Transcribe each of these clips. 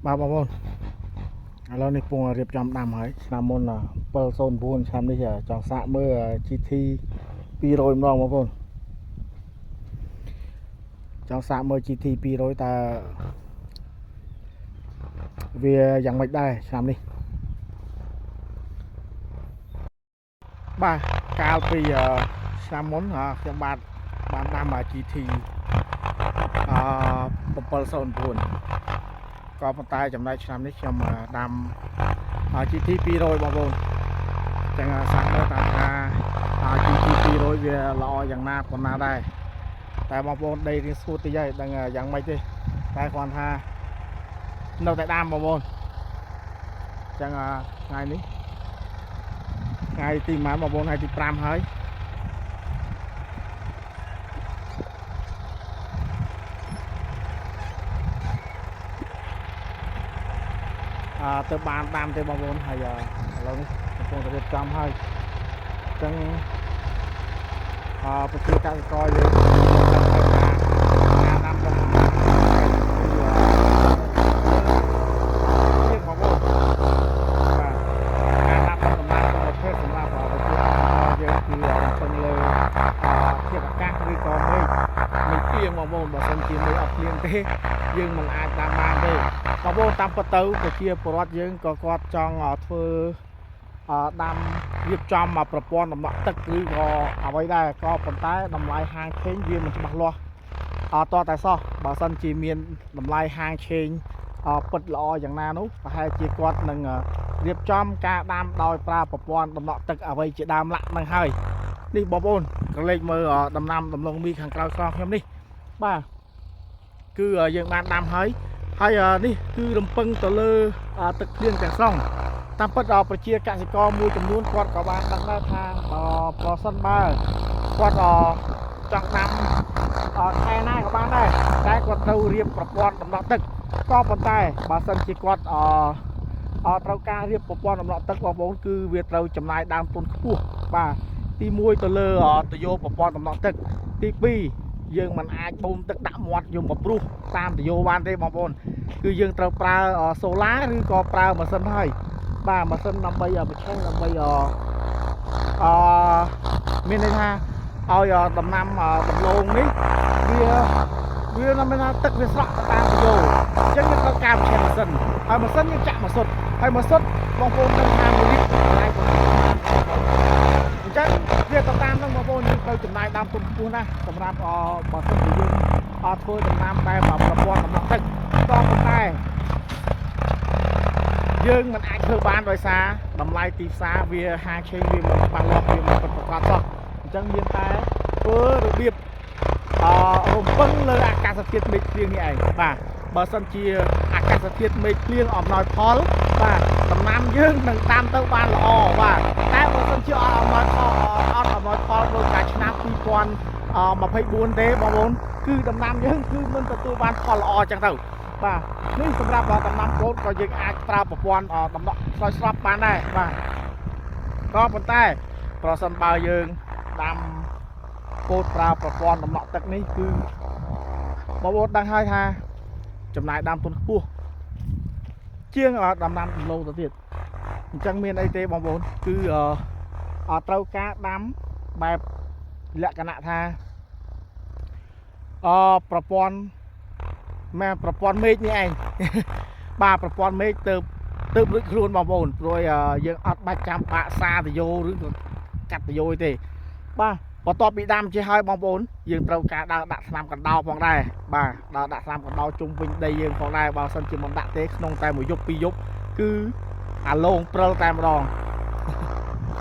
Ba bà bôn, lâu này cùng riệp trăm năm ấy, năm môn là Pearl Zone 4 trăm đi giờ chọn xã mưa chi thi pi rồi mà bà bôn, chọn xã mưa chi thi pi rồi ta về dạng mạch đây làm đi ba cao pi năm món trong bạn bạn năm mà chi thi Pearl Zone 4ก็ប៉ុន្តែចំណែកឆ្នាំនេះខ្ញុំដាំGT 200បងប្អូនចឹងសាក់មើលតាមថា GT 200វាល្អយ៉ាងណាប៉ុណ្ណាដែរតែបងប្អូនដីរៀងស្ងួតតិចហើយដឹងយ៉ាងម៉េចទេតែគ្រាន់ថានៅតែដាំបងប្អូនចឹងថ្ងៃនេះថ្ងៃទីម៉ានបងប្អូនថ្ងៃទី5ហើយទៅបានដាំទេបងប្អូនហើយឥឡូវនេះកំពុងតែរៀបចំហើយអញ្ចឹងប្រជាកសិករយើងការដាំរបស់យើងបងប្អូនបាទការដាំដំណាំប្រភេទសម្រាប់ប្រជាកសិករយើងគឺពឹងលើធាតុអាកាសឬក៏មេឃភ្លៀងបងប្អូនបើមិនជាមេឃអត់ភ្លៀងទេយើងមិនអាចដាំបានទេបងប្អូនតាមពិតទៅប្រជាពលរដ្ឋយើងក៏គាត់ចង់ធ្វើដាំរៀបចំមកប្រព័ន្ធដំណក់ទឹកឬក៏អ្វីដែរក៏ប៉ុន្តែតម្លៃហាងឆេងវាមិនច្បាស់លាស់តតែសោះបើសិនជាមានតម្លៃហាងឆេងពិតល្អយ៉ាងណានោះប្រហែលជាគាត់នឹងរៀបចំការដាំដោយប្រើប្រព័ន្ធដំណក់ទឹកអ្វីជាដើមឡាក់នឹងហើយនេះបងប្អូនក៏លេចមើលដំណាំដំឡូងមីខាងក្រៅស្រោខ្ញុំនេះបាទគឺយើងបានដាំហើយនេះគឺរំពឹងទៅលើទឹកភ្លៀងទាំងស្រុងតាមពិតប្រជាកសិករមួយចំនួនគាត់ក៏បានដឹងដែរថាប្រសិនបើគាត់ចង់ដាំខែណាក៏បានដែរតែគាត់ត្រូវរៀបប្រព័ន្ធដំណក់ទឹកក៏ប៉ុន្តែបើសិនជាគាត់ត្រូវការរៀបប្រព័ន្ធដំណក់ទឹកបងប្អូនគឺវាត្រូវចំណាយដើមទុនខ្ពស់បាទទី1ទៅលើទៅយកប្រព័ន្ធដំណក់ទឹកទី2យើងមិនអាចបូមទឹកដាក់មាត់យកមកព្រុសតាមទយោបានទេបងប្អូនគឺយើងត្រូវប្រើសូឡាឬក៏ប្រើម៉ាស៊ីនហើយបាទម៉ាស៊ីនដើម្បីបញ្ឆេះដើម្បីមានន័យថាឲ្យដំណាំដំឡូងនេះវាមានថាទឹកវាស្រក់ទៅតាមទយោអញ្ចឹងយើងត្រូវការបញ្ឆេះម៉ាស៊ីនហើយម៉ាស៊ីនយើងចាក់ម៉ាស៊ុតហើយម៉ាស៊ុតបងប្អូនដឹងថា1លីត្រចំណាយប៉ុន្មានអញ្ចឹងវាទៅតាមហ្នឹងបងប្អូនយើងត្រូវចំណាយដើមទុនខ្ពស់ណាស់សម្រាប់បើសិនជាយើងធ្វើដំណាំបែបប្រព័ន្ធដំណក់ទឹកក៏ប៉ុន្តែយើងមិនអាចធ្វើបានដោយសារតម្លៃទីផ្សារវាហាងឆេងវាមិនច្បាស់លាស់វាមិនប្រកបសោះអញ្ចឹងមានតែធ្វើរបៀបរំពឹងលើអាកាសធាតុមេឃភ្លៀងនេះឯងបាទបើសិនជាអាកាសធាតុមេឃភ្លៀងអំណោយផលបាទដំណាំយើងនឹងដាំទៅបានល្អបាទតែបើសិនជាអត់អំណោយផលដូចកាលឆ្នាំ2024ទេបងប្អូនគឺដំណាំយើងគឺមិនទទួលបានផលល្អអញ្ចឹងទៅបាទនេះសម្រាប់ដំណាំពោតក៏យើងអាចប្រើប្រព័ន្ធដំណក់ស្រោចស្រពបានដែរបាទក៏ប៉ុន្តែប្រសិនបើយើងដាំពោតប្រើប្រព័ន្ធដំណក់ទឹកនេះគឺបងប្អូនដឹងហើយថាចំណាយដើមទុនខ្ពស់ជាងដំណាំដំឡូងទៅទៀតអញ្ចឹងមានអីទេបងប្អូនគឺត្រូវការដាំបែបលក្ខណៈថាប្រព័ន្ធមេឃនេះឯងបាទប្រព័ន្ធមេឃទៅរួចខ្លួនបងប្អូនព្រោះយើងអត់បាច់ចាំបាក់សាទយោឬក៏កាត់ទយោទេបាទបន្ទាប់ពីដាំចេះហើយបងប្អូនយើងត្រូវការដាក់ថ្នាំកណ្ដោផងដែរបាទដាក់ថ្នាំកណ្ដោជុំវិញដីយើងផងដែរបើមិនជាមិនដាក់ទេក្នុងតែមួយយប់ពីរយប់គឺអាឡូងព្រិលតែម្ដង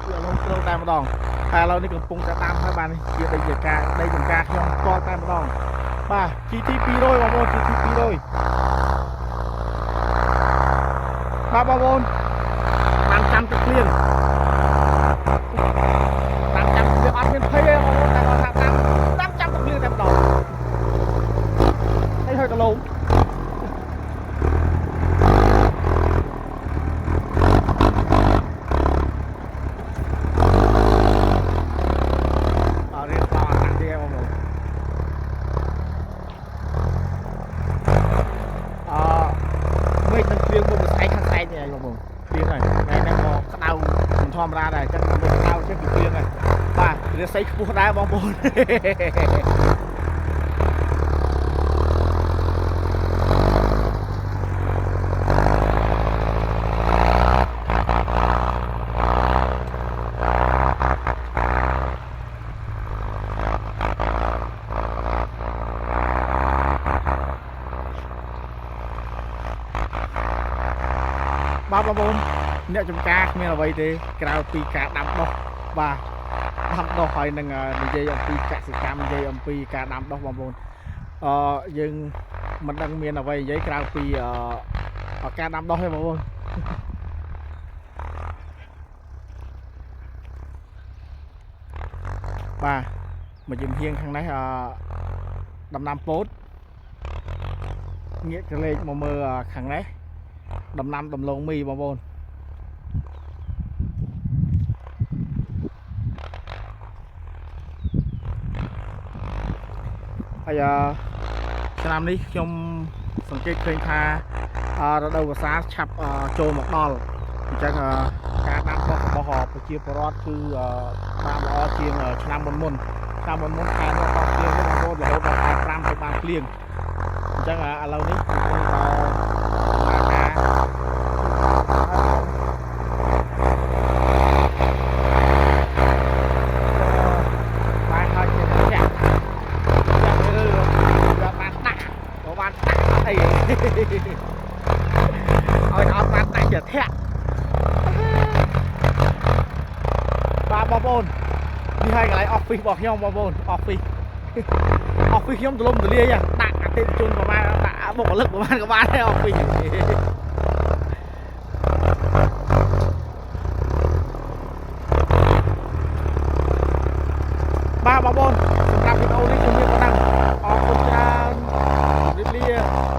គឺអាឡូងព្រិលតែម្ដងតែឥឡូវនេះកំពុងតែដាំហើយបាទនេះជាដីចំការខ្ញុំផ្ទាល់តែម្ដងបាទ GT 200បងប្អូន GT 200បាទបងប្អូនតាមចាំទឹកភ្លៀងអត់មានភ័យទេបងប្អូនតែគាត់តាមចាំទឹកភ្លៀងតែម្ដងនេះហើយកន្លងរៀបល្អណាស់ទេបងប្អូន មេឃនឹងព្រៀងមុខស្អែកខាងស្អែកនេះបងព្រៀងហើយតែមកក្តៅមិនធម្មតាដែរអញ្ចឹងមិនក្តៅចឹងគឺព្រៀងហើយបាទរាសីខ្ពស់ដែរបងប្អូនបាទបងប្អូនអ្នកចំការគ្មានអ្វីទេក្រៅពីការដាំដុះបាទដាំដុះហើយនឹងនិយាយអំពីកសិកម្មនិយាយអំពីការដាំដុះបងប្អូនយើងមិនដឹងមានអ្វីនិយាយក្រៅពីការដាំដុះទេបងប្អូនបាទមកជំហៀងខាងនេះដំណាំពោតងាកក្រឡេកមកមើលខាងនេះដំណាំដំឡូងមីបងប្អូនហើយឆ្នាំនេះខ្ញុំសង្កេតឃើញថារដូវវស្សាឆាប់ចូលមកដល់អញ្ចឹងការដាំដុះរបស់ប្រជាពលរដ្ឋគឺបានល្អជាងឆ្នាំមុនខែមកដល់ភ្លៀងបងប្អូនរហូតដល់ខែ5ទៅបានភ្លៀងអញ្ចឹងឥឡូវនេះគឺឲ្យអត់បានដាច់ទៅធាក់បាទបងប្អូននេះហើយកន្លែង office របស់ខ្ញុំបងប្អូន office ខ្ញុំទលំទលាយដាក់អតិថិជនប្រហែលដាក់បុគ្គលិកប្រហែលក៏បានដែរ office បាទបងប្អូនសម្រាប់វីដេអូនេះខ្ញុំមានប៉ុណ្ណឹងអរគុណច្រើនជម្រាបលា